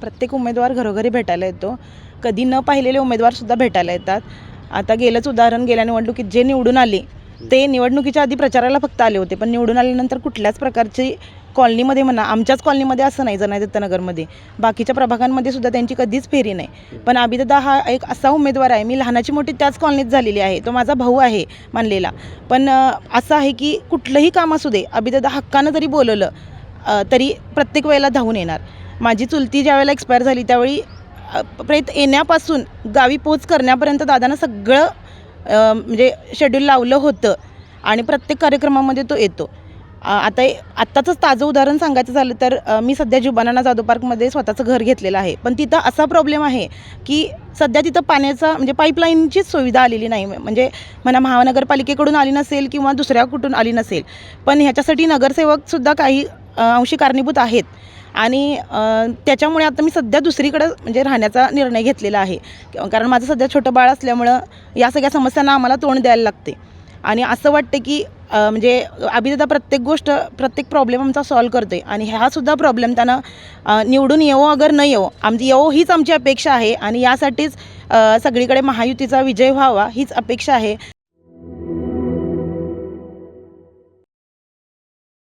प्रत्येक उमेदवार घरोघरी भेटायला येतो. कधी न पाहिलेले उमेदवारसुद्धा भेटायला येतात. आता गेलंच उदाहरण, गेल्या निवडणुकीत जे निवडून आले ते निवडणुकीच्या आधी प्रचाराला फक्त आले होते, पण निवडून आल्यानंतर कुठल्याच प्रकारची कॉलनीमध्ये म्हणा, आमच्याच कॉलनीमध्ये असं नाही, जनाई दत्तनगरमध्ये बाकीच्या प्रभागांमध्ये सुद्धा त्यांची कधीच फेरी नाही. पण अभिदादा हा एक असा उमेदवार आहे, मी लहानाची मोठी त्याच कॉलनीत झालेली आहे, तो माझा भाऊ आहे मानलेला. पण असं आहे की कुठलंही काम असू दे, अभिदादा हक्कानं जरी बोलवलं तरी प्रत्येक वेळेला धावून येणार. माझी चुलती ज्यावेळेला एक्सपायर झाली त्यावेळी प्रेत येण्यापासून गावी पोच करण्यापर्यंत दादानं सगळं म्हणजे शेड्यूल लावलं होतं आणि प्रत्येक कार्यक्रमामध्ये तो येतो. आत्ताचंच ताजं उदाहरण सांगायचं झालं तर मी सध्या जुबानाना जाधव पार्कमध्ये स्वतःचं घर घेतलेलं आहे. पण तिथं असा प्रॉब्लेम आहे की सध्या तिथं पाण्याचा म्हणजे पाईपलाईनचीच सुविधा आलेली नाही. म्हणजे म्हणा महानगरपालिकेकडून आली नसेल किंवा दुसऱ्या कुठून आली नसेल, पण ह्याच्यासाठी नगरसेवकसुद्धा काही अंशी कारणीभूत आहेत. आणि त्याच्यामुळे आता मी सध्या दुसरीकडं म्हणजे राहण्याचा निर्णय घेतलेला आहे. कारण माझं सध्या छोटं बाळ असल्यामुळं या सगळ्या समस्यांना आम्हाला तोंड द्यायला लागते. आणि असं वाटतं की म्हणजे अभिदादा प्रत्येक गोष्ट, प्रत्येक प्रॉब्लेम आमचा सॉल्व करतो आहे. आणि हा सुद्धा प्रॉब्लेम त्यानं निवडून येवो अगर न येवो, येवो हीच आमची अपेक्षा आहे. आणि यासाठीच सगळीकडे महायुतीचा विजय व्हावा हीच अपेक्षा आहे.